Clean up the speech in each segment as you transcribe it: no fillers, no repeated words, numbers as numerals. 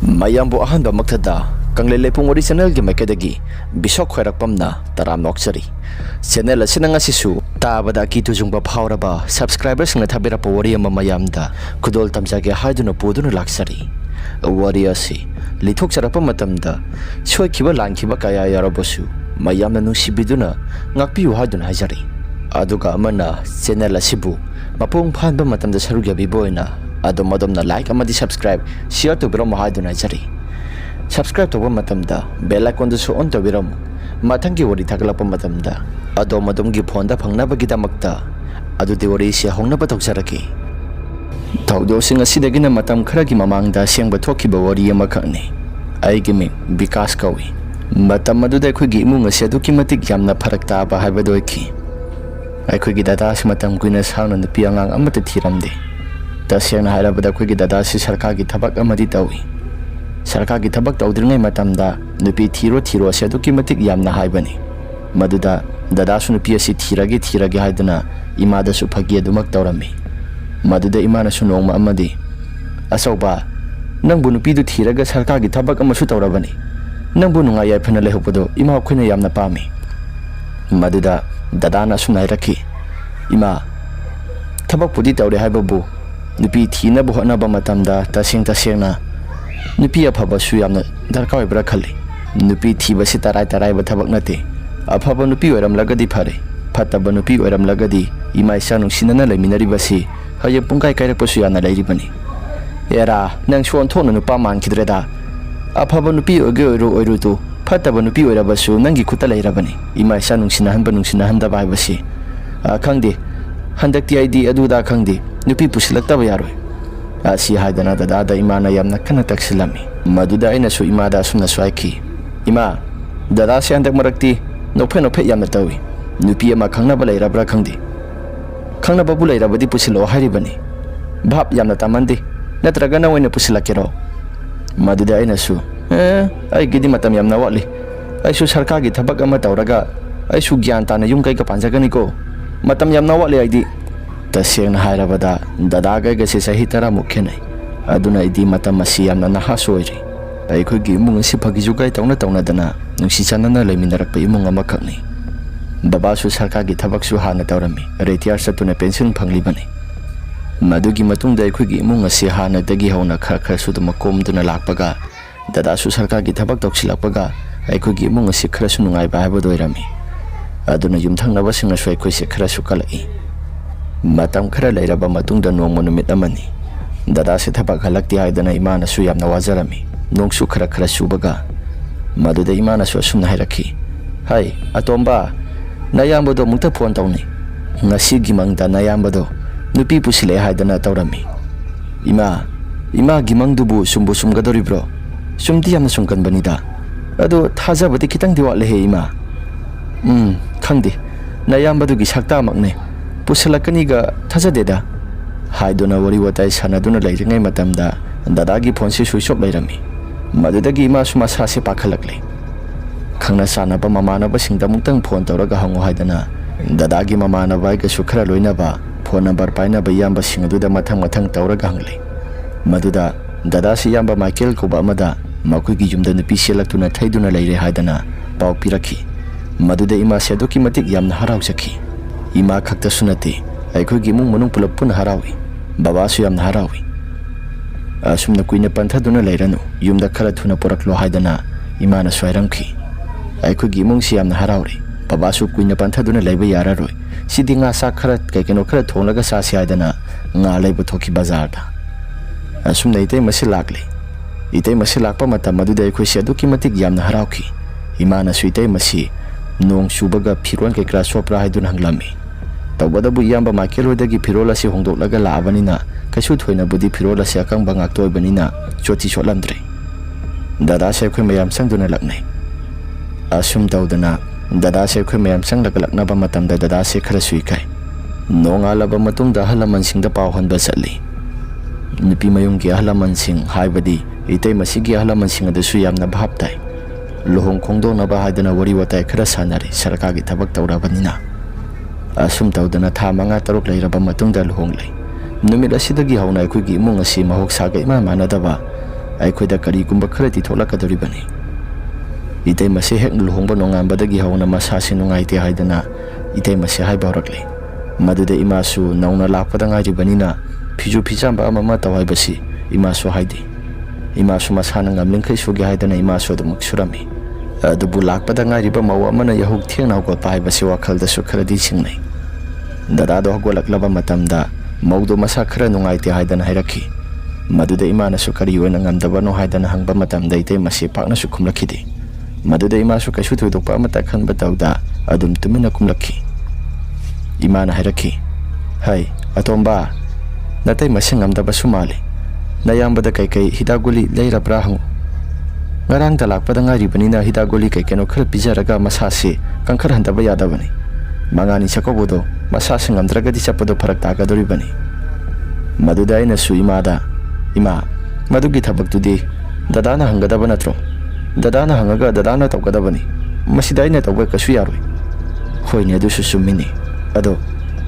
Mayambo ahanba maktada kanglele pung original gi makedagi bisok khairakpamna taram noksari channel asina ngasisu tabada ki tujungba phawraba subscribers nga thabira pa wari ama mayamda kudol tamjage haiduna poduna laksari wari asi lithok charapa matamda soikiba langkiba kaya yarabosu mayamna nusibiduna ngakpiu haiduna hajari aduga amana channel asibu mapung phanba matamda sarugya biboina adomadom na like amadi subscribe share to biro mahaduna jari subscribe to matamda bell icon su on to biro mathangi wari thaglapa matamda adomadom gi phone da phangna bagi damakta adu de wari se hongna ba tokjaraki tawdo sing asidagi na matam khara gi mamangda sengba thokki ba wari ama khani ai gi me vikas kawi matam adu da khoi gi imung ase du ki matik yamna pharakta ba haiba doiki ai khoi gi dada matam kuina sauna na piangang amata thiramde tasena hairabada khoi gi dada si sarkar gi thabak amadi tawi sarkar gi thabak tawdringai matamda nupi thiro se duki matik yamna haibani maduda dada su nupi asi thirage haidana imada su phagi adumak tawrami maduda imana su nongma amadi asoba nangbu nupi du thiraga sarkar gi thabak amasu tawrabani nangbu nunga yai phana lehupado ima khoina yamna pami maduda dada na su nairaki ima thabak pudi tawre haibabu nupi thina bu hona ba matamda tasengna nupi aphaba su yamna darka oibra khali nupi thiba si tarai ba thabak nate aphaba nupi oiram lagadi phare phataba nupi oiram lagadi ima isa nungsinana leiminari basi haye pungkai kairak pasu yana leiri bani era nang suon thona nupa man khidreda aphaba nupi oge oiru tu phataba nupi oira basu nangi khuta leira bani ima isa nungsina handa bai basi khangde handakti ID aduda khangde nupi pusilakta ba yaroi asi haidana dada imana yamna kana taksilami maduda aina su imada sumna swaiki ima dada se andak marakti nophe yamna tawi nupi ama khangna ba leirabra khangdi khangna ba bu leirabadi pusilo hairibani bhap yamna tamandi natraga na oina pusilakero maduda aina su ai gidi matam yamna wali ai su sarkar gi thabak ama tawraga ai su gyan tana yum kai ka panjagani ko matam yamna wali aidi taseng hairabada dada ga se sahi tara mukhenai aduna idi matam masi yamna naha soiri ai khoi gi imung si phagi jugai tawna dana nungsi chanana leiminarak pa imung ama khakni baba su sarkar gi thabak su hana tawrami retiar satuna pension phangli bani madugi matung dai khoi gi imung asi hana dagi hauna khar su duma kom duna lakpaga dada su sarkar gi thabak toksilakpaga ai khoi gi imung asi khara su nungai ba haba doirami aduna yumthang na basing asoi khoi se khara su kalai matam khara leiraba matungda nongmo numit amani dada se thabak halakti haidana imana su yamna wajarami nongsu khara subaga maduda imana su asumna hairaki hai atomba nayambodo mukta phone tawni ngasi gimangda nayambodo nupi pusile haidana tawrami ima gimangdubu sumbu sumgadoribro sumdi yamna sumkan banida ado thajabadi kitang diwale he ima khangdi nayambodo gi sakta makne pusalakani ga thajadeda haiduna wari watai sanaduna leiringai matamda dadagi phone si switch off leirami madudagi ima suma sa se pakhalakle khangna sana ba mamana ba singda muktang phone tawraga hango haidana dadagi mamana bai ga sukhra loina ba phone number paina ba yamba singaduda mathang tawraga hangle maduda dada si yamba Michael ko ba amada makoi gi jumda nupi selaktuna thaiduna leire haidana pau piraki maduda ima sedoki matik yamna harau sakhi ima khakta sunati aikhoi gi mung manung pulap pun harawi baba su yamna harawi asumna kuina panthaduna leiranu yumda khara thuna poraklo haidana imana swairamki aikhoi gi mung si yamna harawri baba su kuina panthaduna leiba yararoi sidi nga sa khara kaikeno khara thonglaga sa si haidana nga leiba thoki bazar da asumna itei masi lakpa mata maduda aikhoi si aduki matik yamna harawki imana su itei masi nong subaga phiron kai kra sopra haidun hanglami tawbada bu yamba Michael hodagi phirola si hongdok laga laabanina kaisu thoina budi phirola si akang bangak toy banina choti cholamdre dada se khoi mayam sangduna laknai asum tawdana dada se khoi mayam sang lagalakna ba matamda dada se khara sui kai nonga laba matungda halaman singda paw honba satli nupi mayung gi halaman sing haibadi itei masigi halaman sing adu su yamna bhaptai lohong khongdo na ba haidana wari watai khara sanari sarkar gi thabak tawrabanina asum tawdana tha manga taruk leiraba matungda lohong lei numit asidagi hauna khoi gi imung asi mahok saga ima manadaba ꯑꯩꯈꯣꯏꯗ ꯀꯔꯤꯒꯨꯝꯕ ꯈꯔꯗꯤ ꯊꯣꯛꯂꯛꯀꯗꯧꯔꯤꯕꯅꯤ ꯏꯇꯩꯃꯁꯤ ꯍꯦꯛ ꯂꯨꯍꯣꯡꯕ ꯅꯣꯡꯉꯥꯟꯕꯗꯒꯤ ꯍꯧꯅ ꯃꯁꯥꯁꯤ ꯅꯨꯡꯉꯥꯏꯇꯦ ꯍꯥꯏꯗꯅ ꯏꯇꯩꯃꯁꯤ ꯍꯥꯏꯕ ꯍꯧꯔꯛꯂꯤ ꯃꯗꯨꯗ ꯏꯃꯥꯁꯨ ꯅꯧꯅ ꯂꯥꯛꯄꯗ ꯉꯥꯏꯔꯤꯕꯅꯤꯅ ꯐꯤꯖꯨ ꯐꯤꯖꯥꯝꯕ ꯑꯃ ꯇꯧ ꯍꯥꯏꯕꯁꯤ ꯏꯃꯥꯁꯨ ꯍꯥꯏꯗꯦ ꯏꯃꯥꯁꯨ ꯃꯁꯥꯅ ꯉꯝꯂꯤꯡꯈꯩ ꯁꯨꯒꯦ ꯍꯥꯏꯗꯅ ꯏꯃꯥꯁꯨ ꯑꯗꯨꯃꯛ ꯁꯨꯔꯝꯃꯤ ꯑꯗꯨꯕꯨ ꯂꯥꯛꯄꯗ ꯉꯥꯏꯔꯤꯕ ꯃꯧ ꯑꯃꯅ ꯌahꯧ ꯊꯦꯡꯅ ꯍꯧꯒꯠꯄ ꯍꯥꯏꯕꯁꯤ ꯋꯥꯈꯜꯗꯁꯨ ꯈꯔꯗꯤ ꯆꯤꯡꯅꯩ ꯗꯗꯥꯗꯣ ꯍꯧꯒꯠꯂꯛꯂꯕ ꯃꯇꯝꯗ ꯃꯧꯗꯣ ꯃꯁꯥ ꯈꯔ ꯅꯨꯡꯉꯥꯏꯇꯦ ꯍꯥꯏꯗꯅ ꯍꯥꯏꯔꯛꯈꯤ ꯃꯗꯨꯗ ꯏꯃꯥꯅꯁꯨ ꯀꯔꯤ ꯑꯣꯏꯅ ꯉꯝꯗꯕꯅꯣ ꯍꯥꯏꯗꯅ ꯍꯪꯕ ꯃꯇꯝꯗ ꯏꯇꯩꯃꯁꯤ ꯄꯥꯛꯅꯁꯨ ꯈꯨꯝꯂꯛꯈꯤꯗꯦ ꯃꯗꯨꯗ ꯏꯃꯥꯁꯨ ꯀꯩꯁꯨ ꯊꯣꯏꯗꯣꯛꯄ ꯑꯃꯠꯇ ꯈꯟꯕ ꯇꯧꯗ ꯑꯗꯨꯝ ꯇꯨꯃꯤꯟꯅ ꯀꯨꯝꯂꯛꯈꯤ ꯏꯃꯥꯅ ꯍꯥꯏꯔꯛꯈꯤ ꯍꯩ ꯑꯇꯣꯝꯕ ꯅꯇꯩꯃꯁꯤ ꯉꯝꯗꯕꯁꯨ ꯃꯥꯜꯂꯤ ꯅꯌꯥꯝꯕꯗ ꯀꯩꯀꯩ ꯍꯤꯗꯥꯛ ꯒꯨꯂꯤ ꯂꯩꯔꯕ꯭ꯔꯥ ꯍꯪꯉꯨ ꯉꯔꯥꯡꯗ ꯂꯥꯛꯄꯗ ꯉꯥꯏꯔꯤꯕꯅꯤꯅ ꯍꯤꯗꯥꯛ ꯒꯨꯂꯤ ꯀꯩꯀꯩꯅꯣ ꯈꯔ ꯄꯤꯖꯔꯒ ꯃꯁꯥꯁꯤ ꯀꯟꯈꯠꯍꯟꯗꯕ ꯌꯥꯗꯕꯅꯤ ꯃꯉꯥꯅꯤ ꯆꯥꯛꯀꯧꯕꯗꯣ ꯃꯁꯥꯁꯤ ꯉꯝꯗ꯭ꯔꯒꯗꯤ ꯆꯠꯄꯗꯣ ꯐꯔꯛ ꯇꯥꯒꯗꯧꯔꯤꯕꯅꯤ ꯃꯗꯨꯗ ꯑꯩꯅꯁꯨ ꯏꯃꯥꯗ ꯏꯃꯥ ꯃꯗꯨꯒꯤ ꯊꯕꯛꯇꯨꯗꯤ ꯗꯗꯥꯅ ꯍꯪꯒꯗꯕ ꯅꯠꯇ꯭ꯔꯣ ꯗꯗꯥꯅ ꯍꯪꯉꯒ ꯗꯗꯥꯅ ꯇꯧꯒꯗꯕꯅꯤ ꯃꯁꯤꯗ ꯑꯩꯅ ꯇꯧꯕ ꯀꯩꯁꯨ ꯌꯥꯔꯣꯏ ꯍꯣꯏꯅꯦ ꯑꯗꯨꯁꯨ ꯆꯨꯝꯃꯤꯅꯤ ꯑꯗꯣ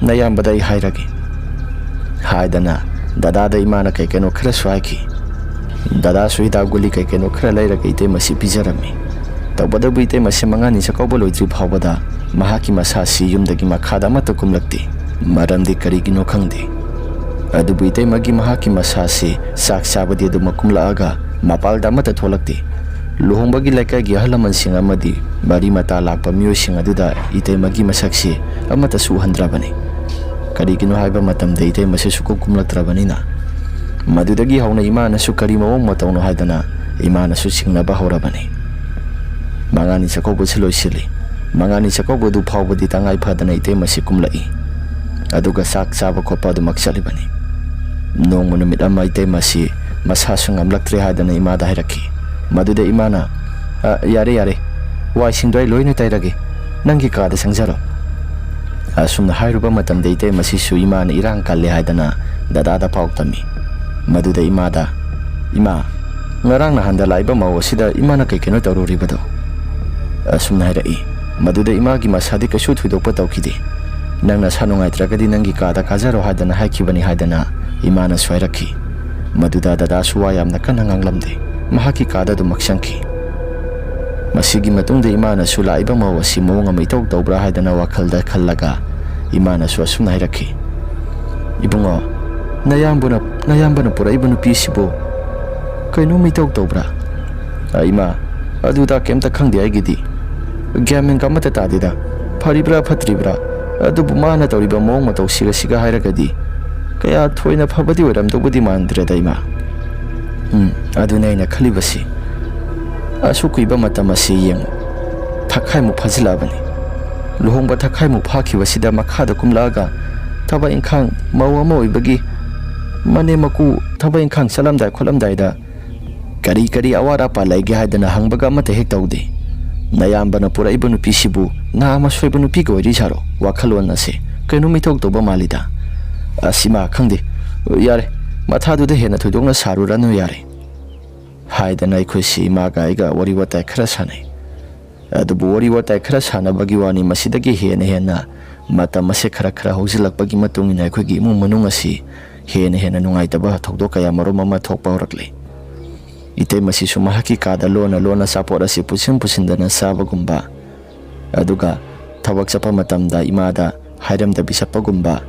ꯅꯌꯥꯝꯕꯗ ꯑꯩ ꯍꯥꯏꯔꯒꯦ ꯍꯥꯏꯗꯅ ꯗꯗꯥꯗ ꯏꯃꯥꯅ ꯀꯩꯀꯩꯅꯣ ꯈꯔꯁꯨ ꯍꯥꯏꯈꯤ ꯗꯗꯥꯁꯨ ꯍꯤꯗꯥꯛ ꯒꯨꯂꯤ ꯀꯩꯀꯩꯅꯣ ꯈꯔ ꯂꯩꯔꯒ ꯏꯇꯩꯃꯁꯤ ꯄꯤꯖꯔꯝꯃꯤ ꯇꯧꯕꯗꯕꯨ ꯏꯇꯩꯃꯁꯤ ꯃꯉꯥꯅꯤ ꯆꯥꯛꯀꯧꯕ ꯂꯣꯏꯗ꯭ꯔꯤ ꯐꯥꯎꯕꯗ ꯃꯍꯥꯛꯀꯤ ꯃꯁꯥꯁꯤ ꯌꯨꯝꯗꯒꯤ ꯃꯈꯥꯗ ꯑꯃꯠꯇ ꯀꯨꯝꯂꯛꯇꯦ ꯃꯔꯝꯗꯤ ꯀꯔꯤꯒꯤꯅꯣ ꯈꯪꯗꯦ ꯑꯗꯨꯕꯨ ꯏꯇꯩꯃꯒꯤ ꯃꯍꯥꯛꯀꯤ ꯃꯁꯥꯁꯤ ꯆꯥꯛ ꯆꯥꯕꯗꯤ ꯑꯗꯨꯃꯛ ꯀꯨꯝꯂꯛꯑꯒ ꯃꯄꯥꯜꯗ ꯑꯃꯠꯇ ꯊꯣꯛꯂꯛꯇꯦ ꯂꯨꯍꯣꯡꯕꯒꯤ ꯂꯩꯀꯥꯏꯒꯤ ꯑꯍꯜ ꯂꯃꯟꯁꯤꯡ ꯑꯃꯗꯤ ꯃꯔꯤ ꯃꯇꯥ ꯂꯥꯛꯄ ꯃꯤꯑꯣꯏꯁꯤꯡ ꯑꯗꯨꯗ ꯏꯇꯩꯃꯒꯤ ꯃꯁꯛꯁꯤ ꯑꯃꯠꯇꯁꯨ ꯎꯍꯟꯗ꯭ꯔꯕꯅꯤ ꯀꯔꯤꯒꯤꯅꯣ ꯍꯥꯏꯕ ꯃꯇꯝꯗ ꯏꯇꯩꯃꯁꯤ ꯁꯨꯀꯨꯝ ꯀꯨꯝꯂꯛꯇ꯭ꯔꯕꯅꯤꯅ ꯃꯗꯨꯗꯒꯤ ꯍꯧꯅ ꯏꯃꯥꯅꯁꯨ ꯀꯔꯤ ꯃꯑꯣꯡ ꯃꯇꯧꯅꯣ ꯍꯥꯏꯗꯅ ꯏꯃꯥꯅꯁꯨ ꯆꯤꯡꯅꯕ ꯍꯧꯔꯕꯅꯤ ꯃꯉꯥꯅꯤ ꯆꯥꯛꯀꯧꯕꯁꯤ ꯂꯣꯏꯁꯤꯜꯂꯤ ꯃꯉꯥꯅꯤ ꯆꯥꯛꯀꯧꯕꯗꯨ ꯐꯥꯎꯕꯗꯤ ꯇꯉꯥꯏ ꯐꯗꯅ ꯏꯇꯩꯃꯁꯤ ꯀꯨꯝꯂꯛꯏ ꯑꯗꯨꯒ ꯆꯥꯛ ꯆꯥꯕ ꯈꯣꯠꯄ ꯑꯗꯨꯃꯛ ꯆꯠꯂꯤꯕꯅꯤ ꯅꯣꯡꯃ ꯅꯨꯃꯤꯠ ꯑꯃ ꯏꯇꯩꯃꯁꯤ ꯃꯁꯥꯁꯨ ꯉꯝꯂꯛꯇ꯭ꯔꯦ ꯍꯥꯏꯗꯅ ꯏꯃꯥꯗ ꯍꯥꯏꯔꯛꯈꯤ ꯃꯗꯨꯗ ꯏꯃꯥꯅ ꯌꯥꯔꯦ ꯌꯥꯔꯦ ꯋꯥꯏꯁꯤꯡꯗꯣ ꯑꯩ ꯂꯣꯏꯅ ꯇꯩꯔꯒꯦ ꯅꯪꯒꯤ ꯀꯥꯗ ꯆꯪꯖꯔꯣ ꯑꯁꯨꯝꯅ ꯍꯥꯏꯔꯨꯕ ꯃꯇꯝꯗ ꯏꯇꯩꯃꯁꯤꯁꯨ ꯏꯃꯥꯅ ꯏꯔꯥꯡ ꯀꯜꯂꯦ ꯍꯥꯏꯗꯅ ꯗꯗꯥꯗ ꯄꯥꯎ ꯇꯝꯃꯤ ꯃꯗꯨꯗ ꯏꯃꯥꯗ ꯏꯃꯥ ꯉꯔꯥꯡ ꯅꯍꯥꯟꯗ ꯂꯥꯛꯏꯕ ꯃꯧ ꯑꯁꯤꯗ ꯏꯃꯥꯅ ꯀꯩꯀꯩꯅꯣ ꯇꯧꯔꯨꯔꯤꯕꯗꯣ ꯑꯁꯨꯝꯅ ꯍꯥꯏꯔꯛꯏ ꯃꯗꯨꯗ ꯏꯃꯥꯒꯤ ꯃꯁꯥꯗꯤ ꯀꯩꯁꯨ ꯊꯣꯏꯗꯣꯛꯄ ꯇꯧꯈꯤꯗꯦ ꯅꯪ ꯅꯁꯥ ꯅꯨꯡꯉꯥꯏꯇ꯭ꯔꯒꯗꯤ ꯅꯪꯒꯤ ꯀꯥꯗ ꯀꯥꯖꯔꯣ ꯍꯥꯏꯗꯅ ꯍꯥꯏꯈꯤꯕꯅꯤ ꯍꯥꯏꯗꯅ ꯏꯃꯥꯅꯁꯨ ꯍꯥꯏꯔꯛꯈꯤ ꯃꯗꯨꯗ ꯗꯗꯥꯁꯨ ꯋꯥ ꯌꯥꯝꯅ ꯀꯟꯅ ꯉꯥꯡꯂꯝꯗꯦ ꯃꯍꯥꯛꯀꯤ ꯀꯥꯗ ꯑꯗꯨꯃꯛ ꯆꯪꯈꯤ ꯃꯁꯤꯒꯤ ꯃꯇꯨꯡꯗ ꯏꯃꯥꯅꯁꯨ ꯂꯥꯛꯏꯕ ꯃꯧ ꯑꯁꯤ ꯃꯑꯣꯡ ꯑꯃ ꯏꯇꯧ ꯇꯧꯕ꯭ꯔꯥ ꯍꯥꯏꯗꯅ ꯋꯥꯈꯜꯗ ꯈꯜꯂꯒ ꯏꯃꯥꯅꯁꯨ ꯑꯁꯨꯝꯅ ꯍꯥꯏꯔꯛꯈꯤ ꯏꯕꯨꯡꯉꯣ ꯅꯌꯥꯝꯕꯅ ꯄꯨꯔꯛꯏꯕ ꯅꯨꯄꯤꯁꯤꯕꯨ ꯀꯩꯅꯣꯝ ꯏꯇꯧ ꯇꯧꯕ꯭ꯔꯥ ꯏꯃꯥ ꯑꯗꯨꯗ ꯀꯩꯝꯇ ꯈꯪꯗꯦ ꯑꯩꯒꯤꯗꯤ ꯒ꯭ꯌꯥꯟ ꯃꯦꯟ ꯑꯃꯠꯇ ꯇꯥꯗꯦꯗ ꯐꯔꯤꯕ꯭ꯔꯥ ꯐꯠꯇ꯭ꯔꯤꯕ꯭ꯔꯥ ꯑꯗꯨꯕꯨ ꯃꯥꯅ ꯇꯧꯔꯤꯕ ꯃꯑꯣꯡ ꯃꯇꯧ ꯁꯤꯒ ꯍꯥꯏꯔꯒꯗꯤ ꯀꯌꯥ ꯊꯣꯏꯅ ꯐꯕꯗꯤ ꯑꯣꯏꯔꯝꯗꯧꯕꯗꯤ ꯃꯥꯟꯗ꯭ꯔꯦꯗ ꯏꯃꯥ ꯑꯗꯨꯅ ꯑꯩꯅ ꯈꯜꯂꯤꯕꯁꯤ ꯑꯁꯨꯛ ꯀꯨꯏꯕ ꯃꯇꯝ ꯑꯁꯤ ꯌꯦꯡꯉꯨ ꯊꯥꯈꯥꯏꯃꯨꯛ ꯐꯥꯖꯤꯜꯂꯛꯑꯕꯅꯤ ꯂꯨꯍꯣꯡꯕ ꯊꯥꯈꯥꯏꯃꯨꯛ ꯐꯥꯈꯤꯕꯁꯤꯗ ꯃꯈꯥꯗ ꯀꯨꯝꯂꯛꯑꯒ ꯊꯕꯛ ꯏꯪꯈꯥꯡ ꯃꯧ ꯑꯃ ꯑꯣꯏꯕꯒꯤ ꯃꯅꯦꯝ ꯃꯀꯨ ꯊꯕꯛ ꯏꯪꯈꯥꯡ ꯆꯠꯂꯝꯗꯥꯏ ꯈꯣꯠꯂꯝꯗꯥꯏꯗ ꯀꯔꯤ ꯑꯋꯥꯠ ꯑꯄꯥ ꯂꯩꯒꯦ ꯍꯥꯏꯗꯅ ꯍꯪꯕꯒ ꯑꯃꯠꯇ ꯍꯦꯛ ꯇꯧꯗꯦ ꯅꯌꯥꯝꯕꯅ ꯄꯨꯔꯛꯏꯕ ꯅꯨꯄꯤꯁꯤꯕꯨ ꯅꯍꯥ ꯑꯃ ꯁꯣꯏꯕ ꯅꯨꯄꯤꯒ ꯑꯣꯏꯔꯤꯖꯥꯔꯣ ꯋꯥꯈꯜꯂꯣꯟ ꯑꯁꯦ ꯀꯩꯅꯣꯝ ꯏꯇꯧ ꯇꯧꯕ ꯃꯥꯜꯂꯤꯗ ꯏꯃꯥ ꯈꯪꯗꯦ ꯌꯥꯔꯦ ꯃꯊꯥꯗꯨꯗ ꯍꯦꯟꯅ ꯊꯣꯏꯗꯣꯛꯅ ꯁꯥꯔꯨꯔꯅꯨ ꯌꯥꯔꯦ ꯍꯥꯏꯗꯅ ꯑꯩꯈꯣꯏꯁꯤ ꯏꯃꯥꯒ ꯑꯩꯒ ꯋꯥꯔꯤ ꯋꯥꯇꯥꯏ ꯈꯔ ꯁꯥꯟꯅꯩ ꯑꯗꯨꯕꯨ ꯋꯥꯔꯤ ꯋꯥꯇꯥꯏ ꯈꯔ ꯁꯥꯟꯅꯕꯒꯤ ꯋꯥꯅꯤ ꯃꯁꯤꯗꯒꯤ ꯍꯦꯟꯅ ꯃꯇꯝ ꯑꯁꯦ ꯈꯔ ꯍꯧꯖꯤꯜꯂꯛꯄꯒꯤ ꯃꯇꯨꯡ ꯏꯟꯅ ꯑꯩꯈꯣꯏꯒꯤ ꯏꯃꯨꯡ ꯃꯅꯨꯡ ꯑꯁꯤ ꯍꯦꯟꯅ ꯅꯨꯡꯉꯥꯏꯇꯕ ꯊꯧꯗꯣꯛ ꯀꯌꯥ ꯃꯔꯨꯝ ꯑꯃ ꯊꯣꯛꯄ ꯍꯧꯔꯛꯂꯤ ꯏꯇꯩꯃꯁꯤꯁꯨ ꯃꯍꯥꯛꯀꯤ ꯀꯥꯗ ꯂꯣꯟꯅ ꯑꯆꯥꯄꯣꯠ ꯑꯁꯤ ꯄꯨꯁꯤꯟꯗꯅ ꯆꯥꯕꯒꯨꯝꯕ ꯑꯗꯨꯒ ꯊꯕꯛ ꯆꯠꯄ ꯃꯇꯝꯗ ꯏꯃꯥꯗ ꯍꯥꯏꯔꯝꯗꯕꯤ ꯆꯠꯄꯒꯨꯝꯕ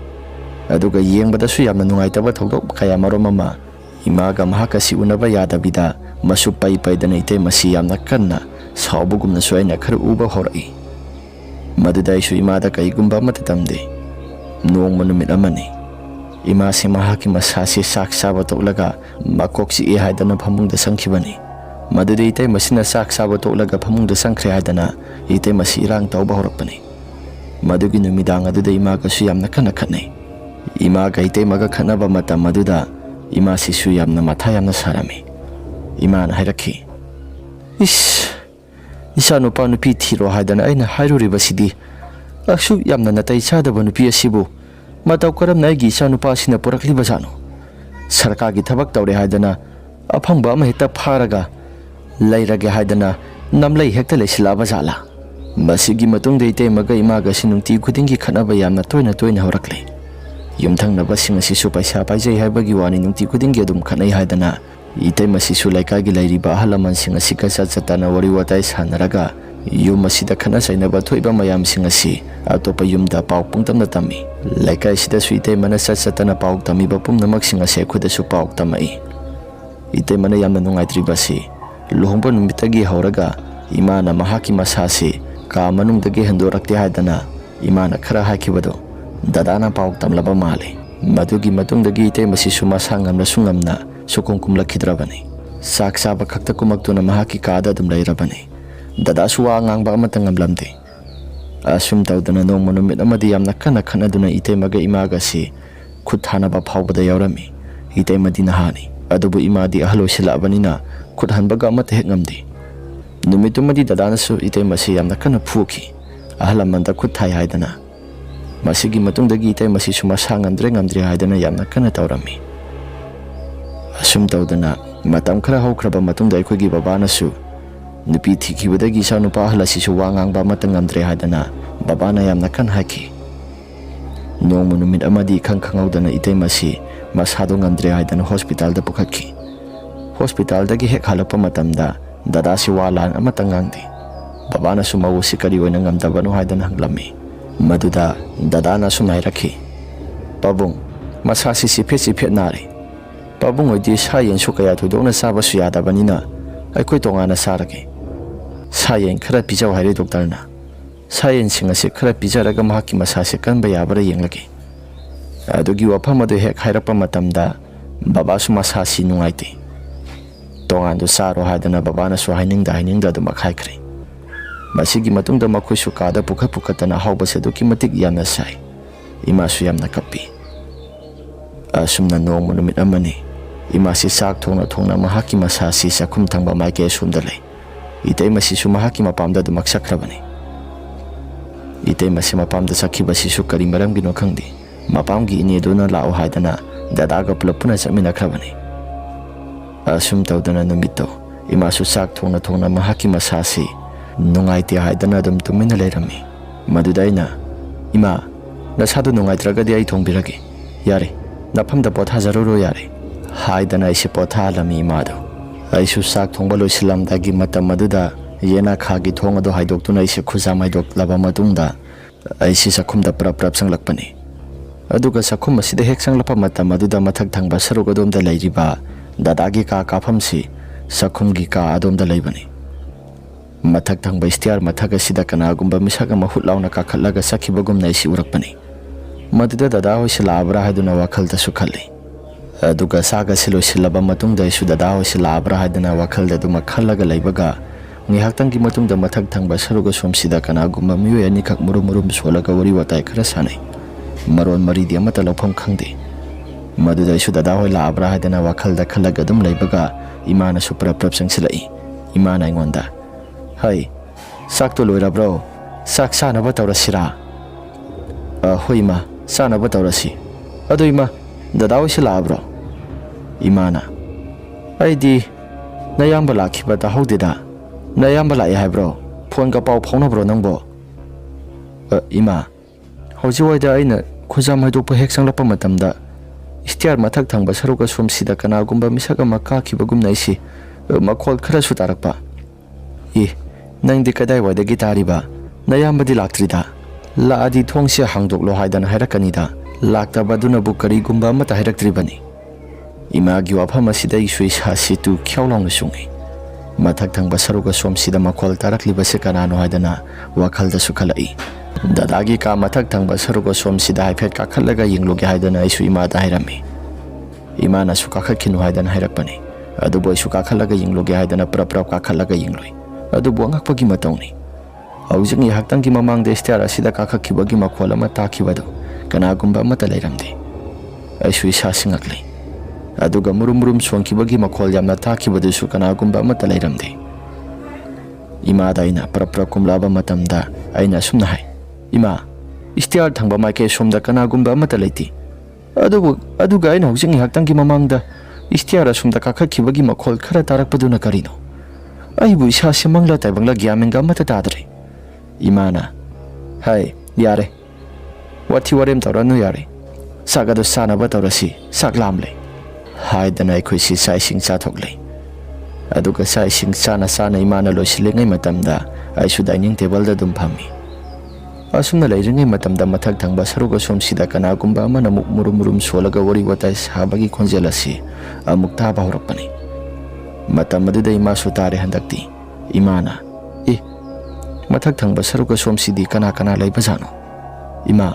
ꯑꯗꯨꯒ ꯌꯦꯡꯕꯗꯁꯨ ꯌꯥꯝꯅ ꯅꯨꯡꯉꯥꯏꯇꯕ ꯊꯧꯗꯣꯛ kaya marom ama imaga mahakasi unaba yadabida masupay paydana itemasi yamna kanna saubugumna suaina khar uba horai madudai su imada kaigumba matatamde nong manumit amani imasi mahaki masasi saksaba toklaga makoksi e haidana phamungda sangkhibani madudai itemasi saksaba toklaga phamungda sangkhre haidana itemasi irang tauba horakpani madugi numidang aduda imaga su yamna kana khatnai imaga itemaga khanaba matam maduda imasi su yamna matha yamna sarami imana hairakhi isa nupa nupi thiro haidana aina hairuribasidi aksu yamna natai chadaba nupi asibu matau karamna aigi isa nupa sina purakliba jano sarkagi thabak tawre haidana aphangba ama hekta pharaga lairage haidana namlai hekta leisilaba jala masigi matungda itemaga imaga sinungti khudingi khanaba yamna toina horakle yumthang naba sing asisu paisa paijai haibagi wani nungti khudingi adum khanai haidana Itai masisu laikagi lairiba ahalaman sing asi kasatana wari watai sanaraga yum asida khana sainaba thoiba mayam sing asi atopa yumda pau pungtamna tami laikai sida su itai mana satana pau tami ba pumnamak sing ase khuda su pau tamai itai mana yamna nungai tribasi luhongpa numitagi hauraga imana mahaki masasi ka manungdagi handorakti haidana imana khara hakibado dadana pau tamlaba male madugi matungdagi itai masisu masangamna sungamna sukongkum lakhidrabani sak saba khakta kumaktuna mahaki kaada dum lairabani dada suwa ngangba amatangam lamde asum tawdana no monumit amadi yamna kana khanaduna itai maga imaga si khuthana ba phawbada yaurami itai madina hani adubu imadi ahlo silabanina khuthanbaga amate hekngamdi numitumadi dadana su itai masi yamna kana phuki ahlamanda khuthai haidana masigi matungdagi itai masi suma sangamdre ngamdre haidana yamna kana tawrami asum tawdana matam khara haukraba matungda aikogi babana su nupi thikibadagi sa nupa ahla sisu wangangba matangamdre haidana babana yamna kan haki nong monumit amadi khangkhangaudana itai masi masado ngamdre haidana hospital da pukhaki hospital dagi hek halapa matamda dada si walan amatangangdi babana su mawusi kari oina ngamdabanu haidana hanglami maduda dadana sumai rakhi pabung masasi siphe nare pabung oidi sayen su kaya thudona saba su yadabanina aikoi tongana sarage sayen khara pijaw haire doctor na sayen singa se khara pijaraga mahaki masase kanba yabara yenglage adugi wafam adu hek hairapa matamda baba su masasi nungaite tongan do saro hadana babana su hainingda du makhaikre masigi matungda makhoi su kada pukhatana hauba se duki matik yamna sai ima su yamna kapi asumna nong monumit amani ima si sak thongna mahaki masasi sakhum thangba maike sumda lei itai masi su mahaki mapamda du maksakhrabani itai masi mapamda sakhiba sisu kari maram gino khangdi mapamgi ine dona lao haidana dadaga pulapuna chamina khrabani asum tawdana numito ima su sak thongna mahaki masasi nungaiti haidana dum tumina leirami madudaina ima nasadu nungaitragadi ai thongbirage yare nafamda potha jaruro yare haidana isi potha lami imado aisu sak thongba loisilamdagi matam maduda yena khagi thongado haidoktuna isi khuja maidok laba matungda aisi sakhumda prap sanglakpani aduga sakhum asida hek sanglapa matam maduda mathak thangba sarugadomda leiriba dadagi ka kafamsi sakhumgi ka adomda leibani mathak thangba istiar mathak asida kanagumba misaga mahut launa ka khallaga sakhibagumna isi urakpani maduda dada hoisi labra haiduna wakhalda sukhalli aduga saga silo silaba matungda isu dada hoisi labra haiduna wakhalda duma khallaga leibaga ngihaktangi matungda mathak thangba saruga somsida kanagumba miyo ani khak murum solaga wari watai khara sanai maron maridi amata lofam khangde maduda isu dada hoi labra haiduna wakhalda khallaga dum leibaga imana su prap sangsilai imana ingonda hai sak to loirabro sak sana ba tawrasira hoi ma sana ba tawrasi adu ima dada hoisi labro imana aidi nayamba lakhiba da haudida nayamba lai haibro phone ka pau phonabro nangbo ima hoji waida aina khujam haidokpa hek sanglapa matamda istiar mathak thangba saruga somsida kanagumba misaga makka khibagum naisi makhol khara su tarakpa nangdi kadai wadagi tariba nayamba di laktrida la adi thongsia hangdoklo haidana hairakkanida laktabaduna bu karigumba amata hairaktribani imagi wafam asida isui sasi tu khyaulong sungi mathak thangba saruga somsida makhol taraklibase kanano haidana wakhalda sukhalai dadagi ka mathak thangba saruga somsida haifet kakhallaga yingloge haidana isu imada hairami imana su kakhakhinu haidana hairakpani adubo isu kakhallaga yingloge haidana prap kakhallaga yingloi adubo angakpagi matawni hauzik ngihaktangi mamangda istiar asida kakhakhibagi makhol ama takhibado kanagumba amata leiramde aisu isa singaklei aduga murum songkibagi makhol yamna takhibadusu kanagumba amata leiramde imada aina prap kumlaba matamda aina sumna hai ima istiar thangba maike somda kanagumba amata leiti aduga aina hauzik ngihaktangi mamangda istiar asumda kakhakhibagi makhol khara tarakpaduna karino aibu isa simangla taibangla gyamenga amata tadre imana hai yare wathi warem tawranu yare sagado sanaba tawrasi saklamle haidana akhoi sai sing cha thoklei aduga sai sing chana chana imana loisilngai matamda aisu dining table da dum phami asumna leiringai matamda mathak thangba saruga somsida kana gumba amana muk murum solaga wari watai sabagi khonjel asi amuk ta bahurapani matam aduda ima su tare handakti imana mathak thangba saruga somsidi kana leiba jano ima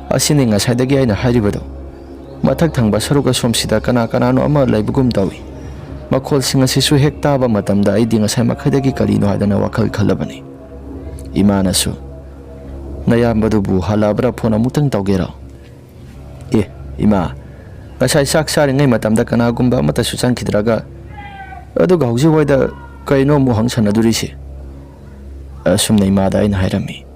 asini ngasaidagi aina hairibado mathak thangba saruga somsida kana no ama leibugum tawi makhol sing asisu hek taba matamda aidi ngasai makhadagi karino hadana wakhal khalabani imana su nayambadubu halabra phone amutang tawgera ima ngasai sak sari ngai matamda kana gumba mata su changkidraga aduga hauji waida kaino mu hangsanadurisi asumna imada aina hairami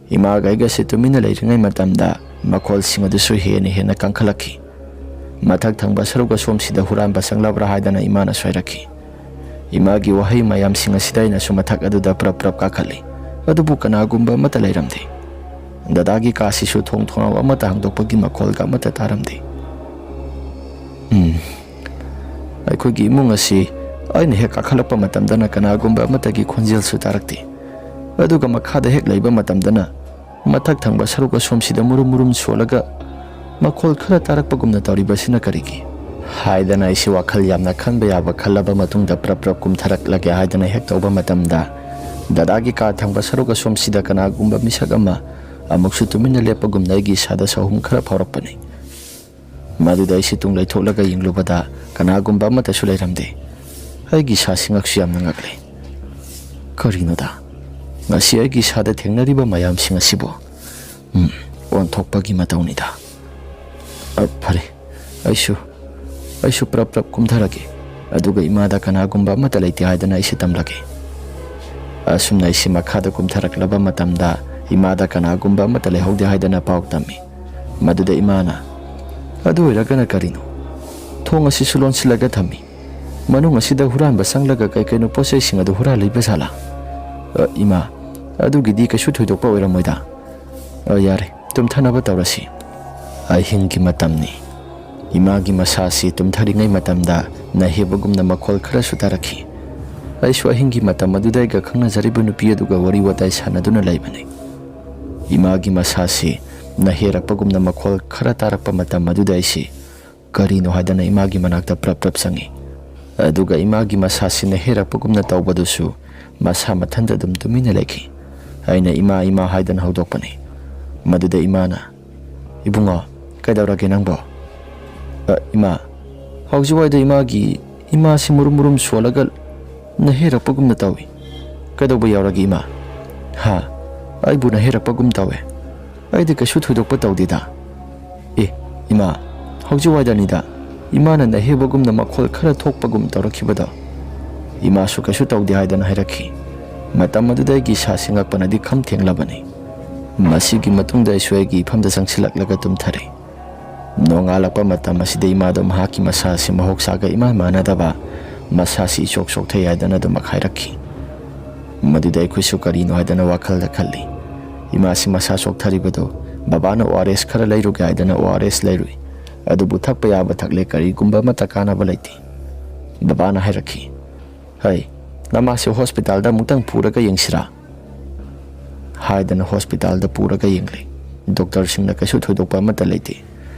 ima gaiga se tumina leiringai matamda makhol sing adusu hena kangkhalaki mathak thangba saruga somsida huranba sanglabra haidana imana soiraki imagi wahai mayam singa sidaina su mathak aduda prap ka khali adubu kanagumba mata leiramde dadagi kasi su thong amata hangdokpagi makhol ga mata taramde aikogi imung asi aina hek akhalapa matamdana kanagumba matagi khonjel su tarakti aduga makhada hek leiba matamdana mathak thangba saruga somsida murum solaga makhol khara tarakpagumna tawribasina karigi haidana isi wakhal yamna khanba yaba khalaba matungda prap kumtharaklage haidana hek tawba matamda dadagi ka thangba saruga somsida kana gumba misagama amuksu tumina lepagumna gi sada sahum khara phawrakpani maduda isi tung leitholaga yinglubada kana gumba mata su leiramde aigi sasingaksu yamna ngagle karinoda ngasi aigi sada thengnariba mayam singa sibo onthokpagi mataunida Pare, aisu prap kumtharage aduga imada kanagumba mata leiti haidana isi tamlage asumna isi makhada kumtharaklaba matamda imada kanagumba mata lehaude haidana pauk tami maduda imana adu iragana karino thong asi sulon silaga thami manung asida huran basanglaga kaino posai sing adu hura leiba sala ima adu gidi kashu thoidokpa oiramoida yare tum thanaba tawrasi ahingi matamni imagi masasi tumtharingai matamda nahebagumna makhol khara sutaraki aisu ahingi matam adudai ga khangna jaribu nupi aduga wari watai sanaduna laibani imagi masasi naherakpagumna makhol khara tarakpa matam adudai si karino hadana imagi manakta prap sangi aduga imagi masasi naherakpagumna tawbadusu masa mathanda dum tumina leki aina ima haidana haudokpani maduda imana ibunga kaidawrage nangbo ima haujiwaida ima si murum solaga naherakpagumna tawi kaidawba yawrage ima ha aibu naherakpagum tawe aidi kashu thoidokpa tawdida ima haujiwaida nida imana nahebagumna makhol khara thokpagum tawrakhibada ima su kashu tawdi haidana hairaki matam adudagi sasingakpanadi kham thenglabani masigi matungda iswegi phamda sangsilaklaga tumthare nongalakpa matam asida imado mahaki masasi mahoksaga ima manadaba masasi chok thai haidana dum khairakhi maduda ikhusu karino haidana wakhalda khalli imasi masa chok tharibado babana ORS khara leiruge haidana ORS leirui adubu thakpa yaba thakle kari gumba mata kana balaiti babana hairakhi hai namasi hospital da mutang puraga yengsira haidana hospital da puraga yengle doctor singna kasu thoidokpa mata leiti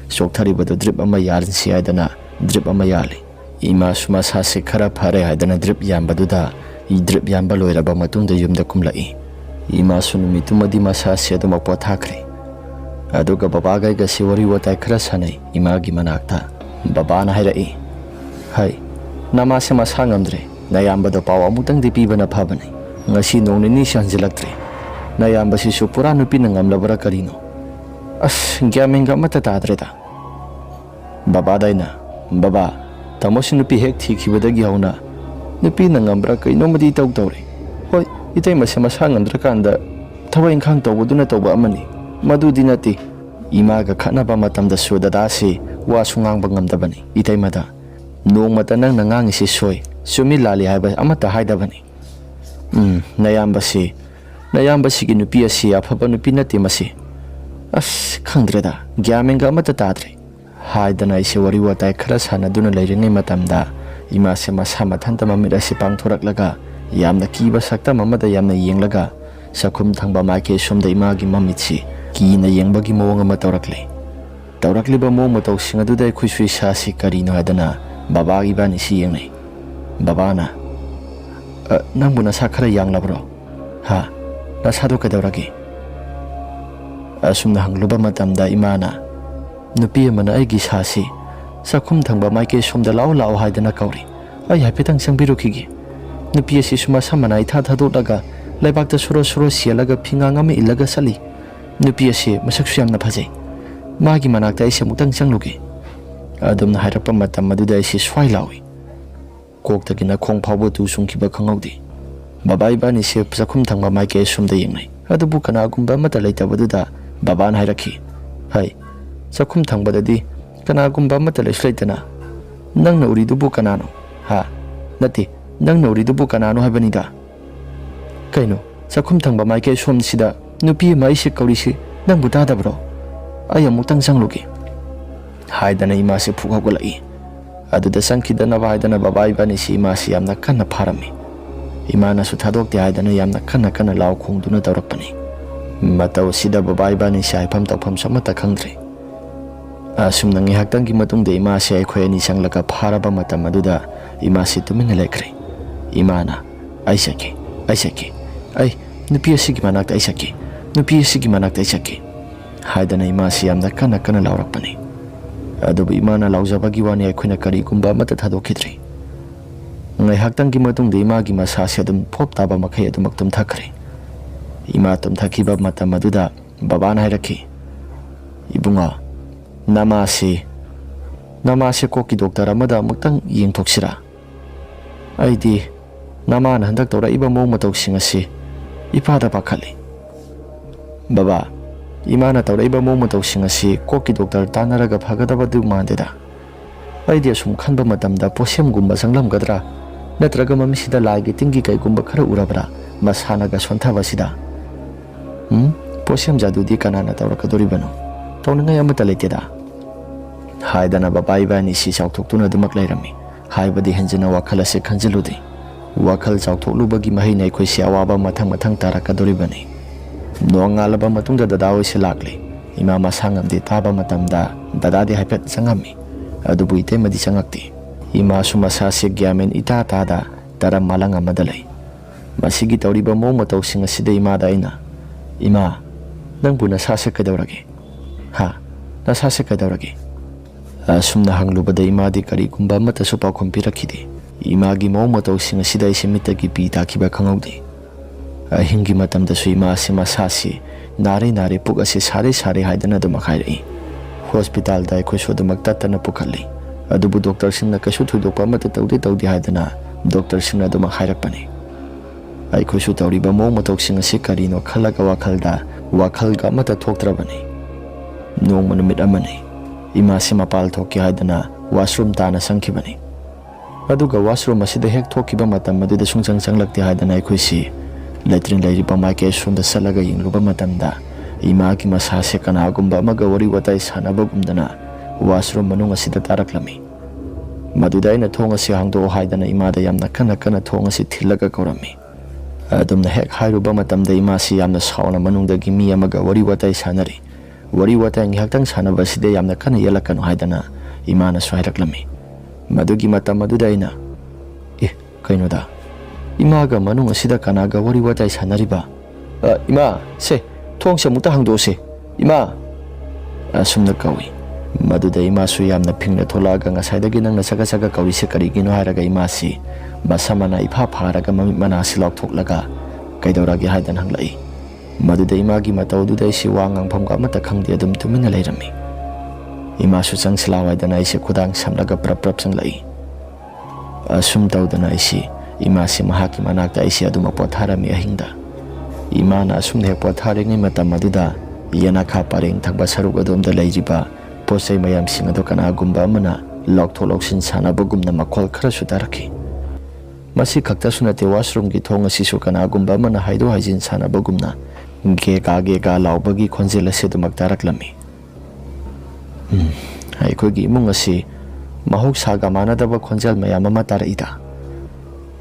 sokthariba drip ama yarin si haidana drip ama yali ima suma sase khara phare haidana drip yambaduda drip yamba loiraba matungda yumda kumlai ima sunumi tumadi masase aduma pothakre aduga babagai ga siwari watai khara sanai imagi manakta babana hairai hai namase masangamdre nayambado paw amutang dipibana phabani ngasi nongnini sanjilaktre nayamba sisu pura nupi nangamlabara karino as gyamenga mata tadreda baba daina baba tamosi nupi hek thikhibadagi hauna nupi nangambra kaino madi tawre hoi itai mase masangamdra kanda thawai inkhang tawbuduna tawba amani madudi nati imaga khanaba matamda su dadasi wa sungang bangamdabani itai mada nong mata nang nangang isi soi sumi lali haiba amata haidabani nayamba si gi nupi asi afaba nupi nati masi as khangdreda gyamenga amata tadre haidana isi wari watai khara sanaduna leiringai matamda ima se masa mathanta mamit asi pangthoraklaga yamna kiba saktam amada yamna yenglaga sakhum thangba maike somda ima gi mamitsi kina yengbagi mawang ama tawrakliba mawang matau singaduda khuisui sasi karino hadana baba gi bani si yengnai baba na nangbu nasa khara yanglabro ha nasado kadawragi asumna hangluba matamda imana nupi amana aigi sasi sakhum thangba maike somda lao lao haidana kauri ai hapetang sangbirukhigi nupi asi suma samana itha thadolaga laibakta suro sialaga phingang ama ilaga sali nupi asi masaksu yamna phajai magi manakta ai samutang changlugi adumna hairappa matam maduda ai swai lawi koktagina khong phawbo tu sungkiba khangawdi baba ibani se sakhum thangba maike somda yengnai adubu kana gumba mata leitabaduda baba na hairakhi hai sakhum thangbadadi kanagumba mata leitana nangna uridubu kanano ha nati nangna uridubu kanano habanida kaino sakhum thangba maike somsida nupi mai se kaurisi nangbu tadabro ai amutang sanglugi haidana ima se phugawgalai aduda sangkidana haidana baba ibani si ima si yamna kanna pharami imana su thadokte haidana yamna kanna law khongduna tawrakpani matau sida baba ibani si haifam tawfam samata khangdre asumna ngihaktangi matungde ima se aikhoi ani sanglaka pharaba matam aduda ima si tumina lekre imana aisaki ai nupi asigi manakta aisaki nupi asigi manakta aisaki haidana ima si yamna kanna lawrakpani adubu imana lawjabagi wani aikhoina karigumba mata thadokidre ngaihaktangi matungde ima gi masasi adum phop taba makhai adumak tum thakre ima tum thakiba matam aduda baba na hairakhi ibunga namase koki doctor amada muktang yengthoksira aidi namana handak tora iba mo matau singasi ipada pakhali baba imana tora iba mo matau singasi koki doctor tanaraga phagadaba du mandeda aidi asum khanba matamda posem gumba sanglam gadra natraga mamisida lagi tingi kai gumba khara urabra masana sontha basida posem jadu di kanana tora kadori bano tawningai amata leiteda haidana baba ibani si chawthoktuna dumak lairami haibadi henjina wakhala se khanjiludi wakhal chawthoklubagi mahai nai khoi se awaba mathang tarakadoribani nongalaba matungda dada oi se lakle ima masangamdi taba matamda dada di haipet sangami adubu ite madi sangakti ima sumasa se gyamen ita tada taram malang amadalai masigi tawriba mo matau singa sida ima da ina ima nangbu nasase kadawrage ha nasase kadawrage asumna hanglubada imadi karigumba mata sopa khompirakide imagi mo matau singa sida isemita gi pi takiba khangawdi ahingi matamda su ima sima sasi nare puk ase sare haidana duma khairai hospital dai khoi sodamak tatana pukhali adubu doctor singna kasu thudokpa mata tawdi haidana doctor singna duma khairakpani ai khoi su tawriba mo matau singa se karino khalaga wakhalga mata thoktrabani nong manumit amani ima sima pal thoki haidana washroom tana sangkhibani aduga washroom asida hek thokiba matam maduda sungchang changlakti haidana aikhoisi latrin lairiba maike sunda salaga yingruba matamda ima ki masase kana gumba amaga wari watai sanaba gumdana washroom manung asida taraklami maduda ina thong asi hangdo haidana imada yamna kana thong asi thilaga kaurami adumna hek hairuba matamda ima si yamna sauna manungda gi mi amaga wari watai sanari wari watai ngihaktang sanaba sida yamna kana yelakanu haidana imana swailaklami madugi matam maduda ina kainoda imaga manung asida kanaga wari watai sanariba ima se thong se muta hangdo se ima asumna kawi maduda ima su yamna phingna tholaga ngasaidagi nangna saga kawi se karigino haraga ima si basamana ifa pharaga mana silok thoklaga kaidoragi haidan hanglai maduda imagi matawduda isi wangang phomga mata khangdi adum tumina leirami ima su changslawaidana isi khudang samlaga prap sanglai asum tawdana isi ima si mahaki manakta isi aduma potharami ahingda ima na asum he potharingi matam aduda yana kha pareng thakba saruk adomda leiriba posai mayam singado kana gumba mana loksin sanabagumna makhol khara sudarakhi masi khakta sunate washroom gi thong asi su kana gumba mana haido haijin sanabagumna ge ga laubagi khonjela se dumak taraklami ꯑꯩꯈꯣꯏꯒꯤ ꯏꯃꯨꯡ ꯑꯁꯤ ꯃꯍꯧꯁꯥꯒ ꯃꯥꯟꯅꯗꯕ ꯈꯣꯟꯖꯦꯜ ꯃꯌꯥꯝ ꯑꯃ ꯇꯥꯔꯛꯏꯗ꯫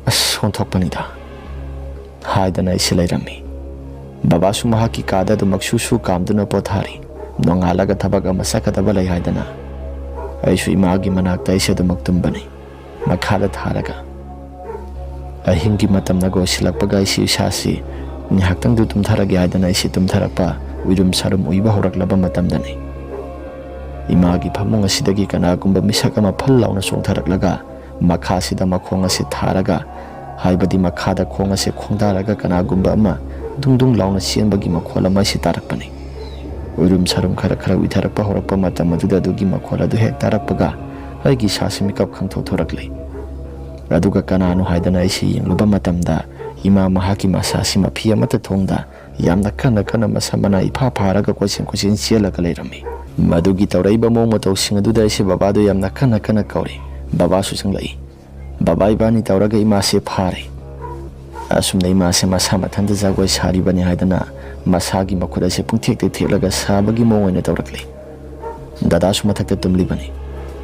ꯑꯁ ꯑꯣꯟꯊꯣꯛꯄꯅꯤꯗ ꯍꯥꯏꯗꯅ ꯑꯩꯁꯤ ꯂꯩꯔꯝꯃꯤ꯫ ꯕꯕꯥꯁꯨ ꯃꯍꯥꯛꯀꯤ ꯀꯥꯗ ꯑꯗꯨꯃꯛ ꯁꯨ ꯀꯥꯝꯗꯨꯅ ꯄꯣꯊꯥꯔꯤ꯫ ꯅꯣꯡꯉꯥꯜꯂꯒ ꯊꯕꯛ ꯑꯃ ꯆꯠꯀꯗꯕ ꯂꯩ ꯍꯥꯏꯗꯅ ꯑꯩꯁꯨ ꯏꯃꯥꯒꯤ ꯃꯅꯥꯛꯇ ꯑꯩꯁꯦ ꯑꯗꯨꯃꯛ ꯇꯨꯝꯕꯅꯤ, ꯃꯈꯥꯗ ꯊꯥꯔꯒ꯫ ꯑꯍꯤꯡꯒꯤ ꯃꯇꯝꯅ ꯑꯣꯏꯁꯤꯜꯂꯛꯄꯒ ꯑꯩꯁꯤ ꯏꯁꯥꯁꯤ ꯉꯥꯏꯍꯥꯛꯇꯪꯗꯨ ꯇꯨꯝꯊꯔꯒꯦ ꯍꯥꯏꯗꯅ ꯑꯩꯁꯤ ꯇꯨꯝꯊꯔꯛꯄ ꯎꯏꯔꯨꯝ ꯁꯥꯔꯨꯝ ꯎꯏꯕ ꯍꯧꯔꯛꯂꯕ ꯃꯇꯝꯗꯅꯤ ꯏꯃꯥꯒꯤ ꯐꯃꯨꯡ ꯑꯁꯤꯗꯒꯤ ꯀꯅꯥꯒꯨꯝꯕ ꯃꯤꯁꯛ ꯑꯃ ꯐꯜ ꯂꯥꯎꯅ ꯆꯣꯡꯊꯔꯛꯂꯒ ꯃꯈꯥꯁꯤꯗ ꯃꯈꯣꯡ ꯑꯁꯤ ꯊꯥꯔꯒ, ꯍꯥꯏꯕꯗꯤ ꯃꯈꯥꯗ ꯈꯣꯡ ꯑꯁꯤ ꯈꯣꯡꯗꯥꯔꯒ ꯀꯅꯥꯒꯨꯝꯕ ꯑꯃ ꯗꯨꯡ ꯗꯨꯡ ꯂꯥꯎꯅ ꯆꯦꯟꯕꯒꯤ ꯃꯈꯣꯜ ꯑꯃ ꯑꯁꯤ ꯇꯥꯔꯛꯄꯅꯤ꯫ ꯎꯏꯔꯨꯝ ꯁꯥꯔꯨꯝ ꯈꯔ ꯎꯏꯊꯔꯛꯄ ꯍꯧꯔꯛꯄ ꯃꯇꯝ ꯑꯗꯨꯗ ꯑꯗꯨꯒꯤ ꯃꯈꯣꯜ ꯑꯗꯨ ꯍꯦꯛ ꯇꯥꯔꯛꯄꯒ ꯑꯩꯒꯤ ꯏꯁꯥꯁꯤ ꯃꯤꯀꯞ ꯈꯪꯊꯣꯛꯊꯣꯔꯛꯂꯤ꯫ ꯑꯗꯨꯒ ꯀꯅꯥꯅꯣ ꯍꯥꯏꯗꯅ ꯑꯩꯁꯤ ꯌꯦꯡꯂꯨꯕ ꯃꯇꯝꯗ ꯏꯃꯥ ꯃꯍꯥꯛꯀꯤ ꯃꯁꯥꯁꯤ ꯃꯐꯤ ꯑꯃꯠꯇ ꯊꯣꯡꯗ ꯌꯥꯝꯅ ꯀꯟꯅ ꯃꯁꯝ ꯃꯅꯥ ꯏꯐꯥ ꯐꯥꯔꯒ ꯀꯣꯏꯆꯦꯟ ꯆꯦꯜꯂꯒ ꯂꯩꯔꯝꯃꯤ꯫ ꯃꯗꯨꯒꯤ ꯇꯧꯔꯛꯏꯕ ꯃꯑꯣꯡ ꯃꯇꯧꯁꯤꯡ ꯑꯗꯨꯗ ꯑꯩꯁꯦ ꯕꯕꯥꯗꯣ ꯌꯥꯝꯅ ꯀꯟꯅ ꯀꯧꯔꯤ꯫ ꯕꯕꯥꯁꯨ ꯆꯪꯂꯛꯏ꯫ ꯕꯕꯥ ꯏꯕꯥꯅꯤ ꯇꯧꯔꯒ ꯏꯃꯥꯁꯦ ꯐꯥꯔꯦ꯫ ꯑꯁꯨꯝꯅ ꯏꯃꯥꯁꯦ ꯃꯁꯥ ꯃꯊꯟꯇ ꯖꯒꯣꯏ ꯁꯥꯔꯤꯕꯅꯤ ꯍꯥꯏꯗꯅ ꯃꯁꯥꯒꯤ ꯃꯈꯨꯠ ꯑꯁꯦ ꯄꯨꯡꯊꯦꯛꯇ ꯊꯦꯛꯂꯒ ꯁꯥꯕꯒꯤ ꯃꯑꯣꯡ ꯑꯣꯏꯅ ꯇꯧꯔꯛꯂꯤ꯫ ꯗꯗꯥꯁꯨ ꯃꯊꯛꯇ ꯇꯨꯝꯂꯤꯕꯅꯤ꯫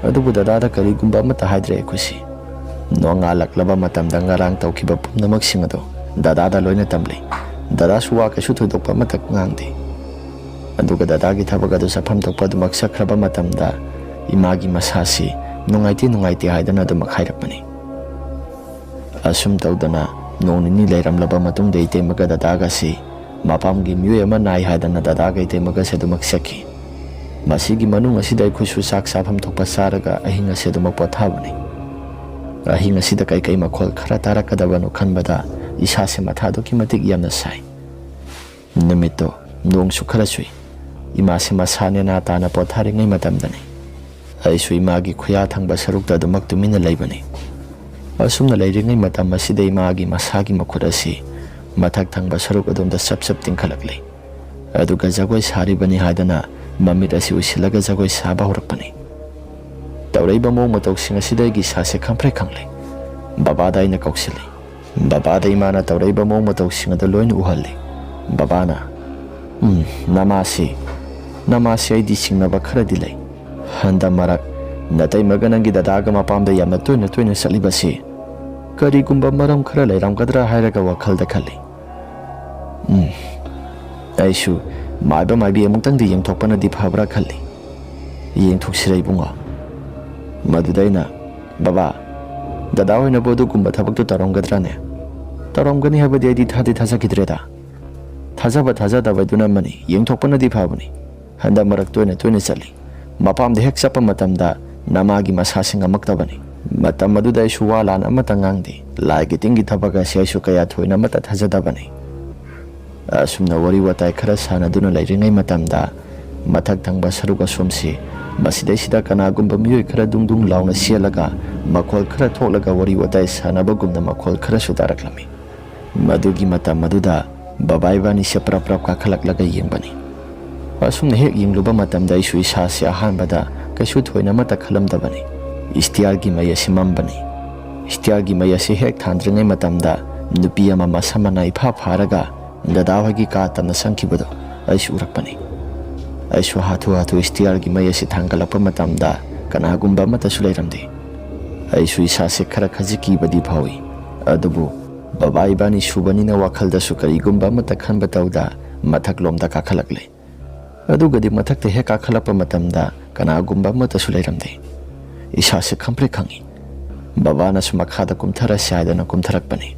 ꯑꯗꯨꯕꯨ ꯗꯗꯥꯗ ꯀꯔꯤꯒꯨꯝꯕ ꯑꯃꯠꯇ ꯍꯥꯏꯗ꯭ꯔꯦ ꯑꯩꯈꯣꯏꯁꯤ꯫ ꯅꯣꯡꯉꯥꯜꯂꯛꯂꯕ ꯃꯇꯝꯗ ꯉꯔꯥꯡ ꯇꯧꯈꯤꯕ ꯄꯨꯝꯅꯃꯛꯁꯤꯡ ꯑꯗꯨ ꯗꯗꯥꯗ ꯂꯣꯏꯅ ꯇꯝꯂꯤ꯫ ꯗꯗꯥꯁꯨ ꯋꯥ ꯀꯩꯁꯨ ꯊꯣꯏꯗꯣꯛꯄ ꯑꯃꯠꯇ ꯉꯥꯡꯗꯦ꯫ ꯑꯗꯨꯒ ꯗꯗꯥꯒꯤ ꯊꯕꯛ ꯑꯗꯨ ꯆꯠꯐꯝ ꯊꯣꯛꯄ ꯑꯗꯨꯃꯛ ꯆꯠꯈ꯭ꯔꯕ ꯃꯇꯝꯗ ꯏꯃꯥꯒꯤ ꯃꯁꯥꯁꯤ ꯅꯨꯡꯉꯥꯏꯇꯦ ꯍꯥꯏꯗꯅ ꯑꯗꯨꯃꯛ ꯍꯥꯏꯔꯛꯄꯅꯤ꯫ ꯑꯁꯨꯝ ꯇꯧꯗꯅ ꯅꯣꯡ ꯅꯤꯅꯤ ꯂꯩꯔꯝꯂꯕ ꯃꯇꯨꯡꯗ ꯏꯇꯩꯃꯒ ꯗꯗꯥꯒꯁꯤ ꯃꯄꯥꯝꯒꯤ ꯃꯤꯑꯣꯏ ꯑꯃ ꯅꯥꯏ ꯍꯥꯏꯗꯅ ꯗꯗꯥꯒ ꯏꯇꯩꯃꯒꯁꯦ ꯑꯗꯨꯃꯛ ꯆꯠꯈꯤ꯫ ꯃꯁꯤꯒꯤ ꯃꯅꯨꯡ ꯑꯁꯤꯗ ꯑꯩꯈꯣꯏꯁꯨ ꯆꯥꯛ ꯆꯥꯐꯝ ꯊꯣꯛꯄ ꯆꯥꯔꯒ ꯑꯍꯤꯡ ꯑꯁꯤ ꯑꯗꯨꯃꯛ ꯄꯣꯊꯥꯕꯅꯤ꯫ ꯑꯍꯤꯡ ꯑꯁꯤꯗ ꯀꯩ ꯃꯈꯣꯜ ꯈꯔ ꯇꯥꯔꯛꯀꯗꯕꯅꯣ ꯈꯟꯕꯗ ꯏꯁꯥꯁꯦ ꯃꯊꯥ ꯑꯗꯨꯛꯀꯤ ꯃꯇꯤꯛ ꯌꯥꯝꯅ ꯁꯥꯏ꯫ ꯅꯨꯃꯤꯠꯇꯣ ꯅꯣꯡꯁꯨ ꯈꯔ ꯆꯨꯏ꯫ ꯏꯃꯥꯁꯦ ꯃꯁꯥ ꯅꯦꯅꯥ ꯇꯥꯅ ꯄꯣꯊꯥꯔꯤꯉꯩ ꯃꯇꯝꯗꯅꯤ ꯑꯩꯁꯨ ꯏꯃꯥꯒꯤ ꯈꯨꯌꯥ ꯊꯪꯕ ꯁꯔꯨꯛꯇ ꯑꯗꯨꯃꯛ ꯇꯨꯃꯤꯟꯅ ꯂꯩꯕꯅꯤ꯫ ꯑꯁꯨꯝꯅ ꯂꯩꯔꯤꯉꯩ ꯃꯇꯝ ꯑꯁꯤꯗ ꯏꯃꯥꯒꯤ ꯃꯁꯥꯒꯤ ꯃꯈꯨꯠ ꯑꯁꯤ ꯃꯊꯛ ꯊꯪꯕ ꯁꯔꯨꯛ ꯑꯗꯣꯝꯗ ꯆꯞ ꯇꯤꯡꯈꯠꯂꯛꯂꯤ꯫ ꯑꯗꯨꯒ ꯖꯒꯣꯏ ꯁꯥꯔꯤꯕꯅꯤ ꯍꯥꯏꯗꯅ ꯃꯃꯤꯠ ꯑꯁꯤ ꯎꯏꯁꯤꯜꯂꯒ ꯖꯒꯣꯏ ꯁꯥꯕ ꯍꯧꯔꯛꯄꯅꯤ꯫ ꯇꯧꯔꯛꯏꯕ ꯃꯑꯣꯡ ꯃꯇꯧꯁꯤꯡ ꯑꯁꯤꯗ ꯑꯩꯒꯤ ꯏꯁꯥꯁꯦ ꯈꯪꯂꯦ꯫ ꯕꯕꯥꯗ ꯑꯩꯅ ꯀꯧꯁꯤꯜꯂꯤ꯫ ꯕꯕꯥꯗ ꯏꯃꯥꯅ ꯇꯧꯔꯛꯏꯕ ꯃꯑꯣꯡ ꯃꯇꯧꯁꯤꯡ ꯑꯗꯨ ꯂꯣꯏꯅ ꯎꯍꯜꯂꯤ꯫ ꯕꯕꯥꯅ ꯅꯃꯥꯁꯤ ꯑꯩꯗꯤ ꯆꯤꯡꯅꯕ ꯈꯔꯗꯤ ꯂꯩ꯫ ꯍꯟꯗꯛ ꯃꯔꯛ ꯅꯇꯩꯃꯒ ꯅꯪꯒꯤ ꯗꯗꯥꯒ ꯃꯄꯥꯝꯗ ꯌꯥꯝꯅ ꯇꯣꯏꯅ ꯆꯠꯂꯤꯕꯁꯤ ꯀꯔꯤꯒꯨꯝꯕ ꯃꯔꯝ ꯈꯔ ꯂꯩꯔꯝꯒꯗ꯭ꯔꯥ ꯍꯥꯏꯔꯒ ꯋꯥꯈꯜꯗ ꯈꯜꯂꯤ꯫ ꯑꯩꯁꯨ ꯃꯥꯏꯕ ꯃꯥꯏꯕꯤ ꯑꯃꯨꯛꯇꯪꯗꯤ ꯌꯦꯡꯊꯣꯛꯄꯅꯗꯤ ꯐꯕ꯭ꯔꯥ ꯈꯜꯂꯤ꯫ ꯌꯦꯡꯊꯣꯛꯁꯤꯔ ꯏꯕꯨꯡꯉꯣ? ꯃꯗꯨꯗ ꯑꯩꯅ ꯕꯕꯥ, ꯗꯗꯥ ꯍꯣꯏꯅꯕꯨ ꯑꯗꯨꯒꯨꯝꯕ ꯊꯕꯛꯇꯨ ꯇꯧꯔꯝꯒꯗ꯭ꯔꯥꯅꯦ? ꯇꯧꯔꯝꯒꯅꯤ ꯍꯥꯏꯕꯗꯤ ꯑꯩꯗꯤ ꯊꯥꯖꯈꯤꯗ꯭ꯔꯦꯗ꯫ ꯊꯥꯖꯕ ꯊꯥꯖꯗꯕꯗꯨꯅ ꯑꯃꯅꯤ, ꯌꯦꯡꯊꯣꯛꯄꯅꯗꯤ ꯐꯕꯅꯤ꯫ ꯍꯟꯗꯛ ꯃꯔꯛ ꯇꯣꯏꯅ ꯆꯠꯂꯤ꯫ ꯃꯄꯥꯝꯗ ꯍꯦꯛ ꯆꯠꯄ ꯃꯇꯝꯗ ꯅꯃꯥꯒꯤ ꯃꯁꯥꯁꯤ ꯉꯝꯃꯛꯇꯕꯅꯤ꯫ ꯃꯇꯝ ꯑꯗꯨꯗ ꯑꯩꯁꯨ ꯋꯥ ꯂꯥꯟ ꯑꯃꯠꯇ ꯉꯥꯡꯗꯦ꯫ ꯂꯥꯏꯒꯤ ꯇꯤꯟꯒꯤ ꯊꯕꯛ ꯑꯁꯤ ꯑꯩꯁꯨ ꯀꯌꯥ ꯊꯣꯏꯅ ꯑꯃꯠꯇ ꯊꯥꯖꯗꯕꯅꯤ꯫ ꯑꯁꯨꯝꯅ ꯋꯥꯔꯤ ꯋꯥꯇꯥꯏ ꯈꯔ ꯁꯥꯟꯅꯗꯨꯅ ꯂꯩꯔꯤꯉꯩ ꯃꯇꯝꯗ ꯃꯊꯛ ꯊꯪꯕ ꯁꯔꯨꯛ ꯑꯁꯣꯝꯁꯤ ꯃꯁꯤꯗꯩꯁꯤꯗ ꯀꯅꯥꯒꯨꯝꯕ ꯃꯤꯑꯣꯏ ꯈꯔ ꯗꯨꯡ ꯂꯥꯎꯅ ꯆꯦꯜꯂꯒ ꯃꯈꯣꯜ ꯈꯔ ꯊꯣꯛꯂꯒ ꯋꯥꯔꯤ ꯋꯥꯇꯥꯏ ꯁꯥꯟꯅꯕꯒꯨꯝꯅ ꯃꯈꯣꯜ ꯈꯔꯁꯨ ꯇꯥꯔꯛꯂꯝꯃꯤ꯫ ꯃꯗꯨꯒꯤ ꯃꯇꯝ ꯑꯗꯨꯗ ꯕꯕꯥ ꯏꯕꯥꯅꯤꯁꯦ ꯄ꯭ꯔꯞ ꯀꯥꯈꯠꯂꯛꯂꯒ ꯌꯦꯡꯕꯅꯤ꯫ ꯑꯁꯨꯝꯅ ꯍꯦꯛ ꯌꯦꯡꯂꯨꯕ ꯃꯇꯝꯗ ꯑꯩꯁꯨ ꯏꯁꯥꯁꯦ ꯑꯍꯥꯟꯕꯗ ꯀꯩꯁꯨ ꯊꯣꯏꯅ ꯑꯃꯠꯇ ꯈꯜꯂꯝꯗꯕꯅꯤ꯫ ꯏꯁꯇꯤꯌꯥꯔꯒꯤ ꯃꯩ ꯑꯁꯤ ꯃꯝꯕꯅꯤ꯫ ꯏꯁꯇꯤꯌꯥꯔꯒꯤ ꯃꯩ ꯑꯁꯤ ꯍꯦꯛ ꯊꯥꯟꯗ꯭ꯔꯤꯉꯩ ꯃꯇꯝꯗ ꯅꯨꯄꯤ ꯑꯃ ꯃꯁꯝ ꯃꯅꯥ ꯏꯐꯥ ꯐꯥꯔꯒ ꯗꯗꯥ ꯍꯣꯏꯒꯤ ꯀꯥ ꯇꯝꯅ ꯆꯪꯈꯤꯕꯗꯣ ꯑꯩꯁꯨ ꯎꯔꯛꯄꯅꯤ꯫ ꯑꯩꯁꯨ ꯍꯥꯊꯨ ꯏꯁꯇꯤꯌꯥꯔꯒꯤ ꯃꯩ ꯑꯁꯤ ꯊꯥꯡꯒꯠꯂꯛꯄ ꯃꯇꯝꯗ ꯀꯅꯥꯒꯨꯝꯕ ꯑꯃꯠꯇꯁꯨ ꯂꯩꯔꯝꯗꯦ꯫ ꯑꯩꯁꯨ ꯏꯁꯥꯁꯦ ꯈꯔ ꯈꯖꯤꯛ ꯀꯤꯕꯗꯤ ꯐꯥꯎꯏ꯫ ꯑꯗꯨꯕꯨ ꯕꯕꯥ ꯏꯕꯥꯅꯤ ꯁꯨꯕꯅꯤꯅ ꯋꯥꯈꯜꯗꯁꯨ ꯀꯔꯤꯒꯨꯝꯕ ꯑꯃꯠꯇ ꯈꯟꯕ ꯇꯧꯗ ꯃꯊꯛꯂꯣꯝꯗ ꯀꯥꯈꯠꯂꯛꯂꯦ꯫ ꯑꯗꯨꯒꯗꯤ ꯃꯊꯛꯇ ꯍꯦꯛ ꯀꯥꯈꯠꯂꯛꯄ ꯃꯇꯝꯗ ꯀꯅꯥꯒꯨꯝꯕ ꯑꯃꯠꯇꯁꯨ ꯂꯩꯔꯝꯗꯦ꯫ ꯏꯁꯥꯁꯦ ꯈꯪꯉꯤ꯫ ꯕꯕꯥꯅꯁꯨ ꯃꯈꯥꯗ ꯀꯨꯝꯊꯔꯁꯤ ꯍꯥꯏꯗꯅ ꯀꯨꯝꯊꯔꯛꯄꯅꯤ꯫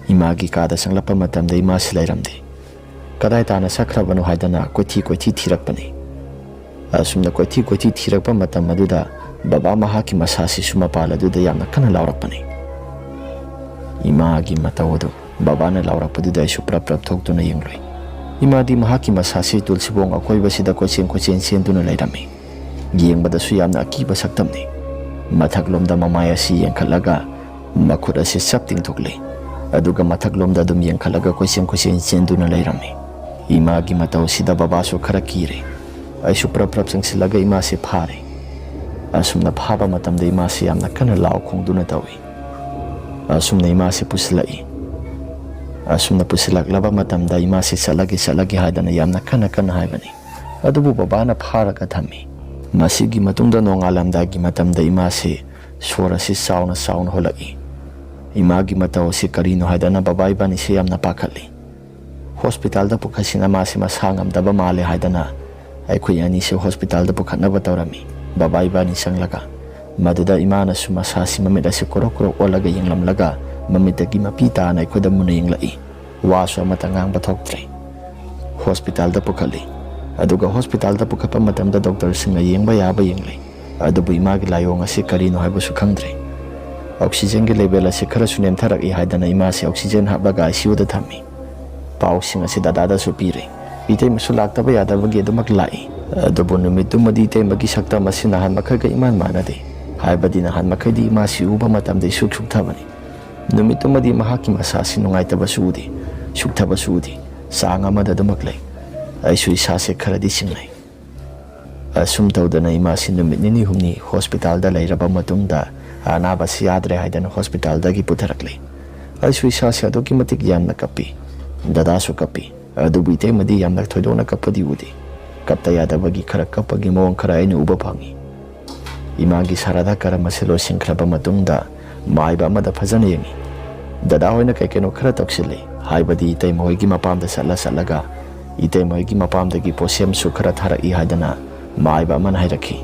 ꯏꯃꯥꯒꯤ ꯀꯥꯗ ꯆꯪꯂꯛꯄ ꯃꯇꯝꯗ ꯏꯃꯥꯁꯤ ꯂꯩꯔꯝꯗꯦ꯫ ꯀꯗꯥꯏ ꯇꯥꯅ ꯆꯠꯈ꯭ꯔꯕꯅꯣ ꯍꯥꯏꯗꯅ ꯀꯣꯏꯊꯤ ꯊꯤꯔꯛꯄꯅꯤ꯫ ꯑꯁꯨꯝꯅ ꯀꯣꯏꯊꯤ ꯊꯤꯔꯛꯄ ꯃꯇꯝ ꯑꯗꯨꯗ ꯕꯕꯥ ꯃꯍꯥꯛꯀꯤ ꯃꯁꯥꯁꯤꯁꯨ ꯃꯄꯥꯜ ꯑꯗꯨꯗ ꯌꯥꯝꯅ ꯀꯟꯅ ꯂꯥꯎꯔꯛꯄꯅꯤ꯫ ꯏꯃꯥꯒꯤ ꯃꯇꯧ ꯑꯗꯨ ꯕꯕꯥꯅ ꯂꯥꯎꯔꯛꯄꯗꯨꯗ ꯑꯩꯁꯨ ꯄ꯭ꯔꯞ ꯊꯣꯛꯇꯨꯅ ꯌꯦꯡꯂꯨꯏ꯫ ꯏꯃꯥꯗꯤ ꯃꯍꯥꯛꯀꯤ ꯃꯁꯥꯁꯤ ꯇꯨꯜꯁꯤꯕꯣꯡ ꯑꯀꯣꯏꯕꯁꯤꯗ ꯀꯣꯏꯆꯦꯟ ꯆꯦꯟꯗꯨꯅ ꯂꯩꯔꯝꯃꯤ꯫ ꯌꯦꯡꯕꯗꯁꯨ ꯌꯥꯝꯅ ꯑꯀꯤꯕ ꯁꯛꯇꯝꯅꯤ꯫ ꯃꯊꯛꯂꯣꯝꯗ ꯃꯃꯥꯏ ꯑꯁꯤ ꯌꯦꯡꯈꯠꯂꯒ ꯃꯈꯨꯠ ꯑꯁꯤ ꯆꯞ ꯇꯤꯡꯊꯣꯛꯂꯤ꯫ ꯑꯗꯨꯒ ꯃꯊꯛꯂꯣꯝꯗ ꯑꯗꯨꯝ ꯌꯦꯡꯈꯠꯂꯒ ꯀꯣꯏꯆꯦꯟ ꯆꯦꯟꯗꯨꯅ ꯂꯩꯔꯝꯃꯤ꯫ ꯏꯃꯥꯒꯤ ꯃꯇꯧ ꯑꯁꯤꯗ ꯕꯕꯥꯁꯨ ꯈꯔ ꯀꯤꯔꯦ꯫ ꯑꯩꯁꯨ ꯄ꯭ꯔꯞ ꯆꯪꯁꯤꯜꯂꯒ ꯏꯃꯥꯁꯤ ꯐꯥꯔꯦ꯫ ꯑꯁꯨꯝꯅ ꯐꯥꯕ ꯃꯇꯝꯗ ꯏꯃꯥꯁꯤ ꯌꯥꯝꯅ ꯀꯟꯅ ꯂꯥꯎ ꯈꯣꯡꯗꯨꯅ ꯇꯧꯏ꯫ ꯑꯁꯨꯝꯅ ꯏꯃꯥꯁꯤ ꯄꯨꯁꯤꯜꯂꯛꯏ꯫ ꯑꯁꯨꯝꯅ ꯄꯨꯁꯤꯜꯂꯛꯂꯕ ꯃꯇꯝꯗ ꯏꯃꯥꯁꯤ ꯆꯠꯂꯒꯦ ꯍꯥꯏꯗꯅ ꯌꯥꯝꯅ ꯀꯟꯅ ꯍꯥꯏꯕꯅꯤ꯫ ꯑꯗꯨꯕꯨ ꯕꯕꯥꯅ ꯐꯥꯔꯒ ꯊꯝꯃꯤ꯫ Masigi matungda nongalamdagi matamda imasi sora si sauna holaki. Imagi mataw si karino haidana babae ba ni siyam na pakali. Hospital da pukhasin amasi masangam daba male haidana ay kuyani si hospital da pukhat na batawrami. Babae ba ni sanglaga. Maduda imana sumasasi mamida si kurok olaga yung lamlaga mamitagi mapita na ikuda muna yung lai. Waso matangang batoktre. Hospital da pukali. Aduga hospital da pukapa matamda doktor singa yung bayaba yung lai. Adubo imagi layo nga si karino hay busu kangdre. Oxygen ki level si kara sunem tarak i haidana imasi oxygen hablaga ICU da thami. Pau singa si dadada supire. Itay masulak taba yada bagi adu maglai. Adubo numitu maditay magisakta masinahan makaga iman manade. Haibadi nahan makadi imasi uba matamda isuk thabani. Numitu madi mahaki masasi nungay taba suudi. Suktaba suudi. Saanga madada maglay. Ay su isase karadi singlay. Asum tawdana imasi numit nini humni hospital da layraba matungda anaba si adre haidana hospital da gi putaraklay. Ay su isase aduki matik yam na kapi. Dadasu kapi. Adubu itay madi yam nagthoydo na kapadi udi. Kapta yada bagi karak kapagi mawang karay na uba pangi. Imagi sarada kara masilo singkraba matungda maiba amada fazana yangi. Dadahoy na kay keno kara toksili. Haibadi itay mohoy gi mapamda salaga. Itay mohoy gi mapamda gi posiyam su kara thara i haidana maiba aman hairaki.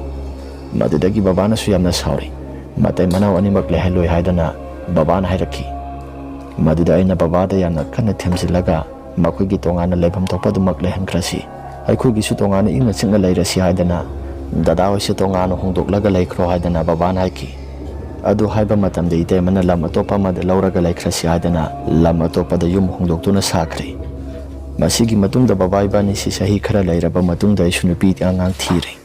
Madudagi babana su yamna sauri. Matay manaw animak leheloy haidana babana hairaki. Maduda ay na babada yamna kana temzilaga makoy gi tongana lebam tokpa dumak lehan krasi. Ay koy gi su tongana inga singna layrasi haidana dadahoy si tongana hongdoklaga laikro haidana babana haiki. Adu haiba matamda itay mana lam atopa mada lauraga laikrasi haidana lam atopa da yum hongdoktuna sakri. Masigi matungda babae ba ni si sahi kara layraba matungda isunupi angang thiri.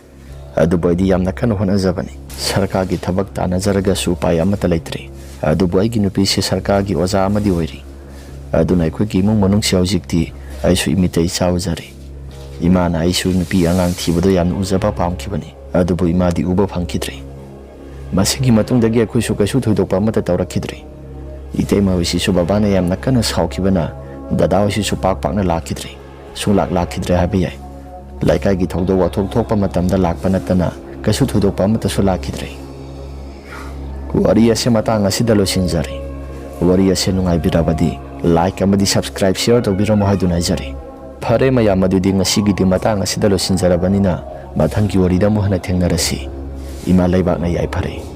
Adu boy di yamna kano honazabani. Sarkagi tabak tanazaraga supay amata laytri. Adu boy ginupi si sarkagi oza amadi oiri. Adu na ikoy gimong manung siyaw zikti ay su imitay sawzari. Imana ay su nupi angang thibado yamna uzaba paamkibani. Adu boy imadi uba pangkidri. Masigi matungdagi akoy su kasu thuydokpa amata tawrakidri. Itay mawisi su babana yamna kano sawkibana dadaw si su pak na lakidri. Sulak lakidri habiyay. Laikay gi thokdo wathok thokpa matamda lakpa natana kasu thudokpa amata su lakidri. Wari ase matang asida losinjari. Wari ase nungay birabadi like amadi subscribe share tawbiramo haiduna haijari. Phare mayam adudi ngasigi di matang asida losinjarabanina mathanggi warida mo hana thengnarasi. Ima laibak na yai phare.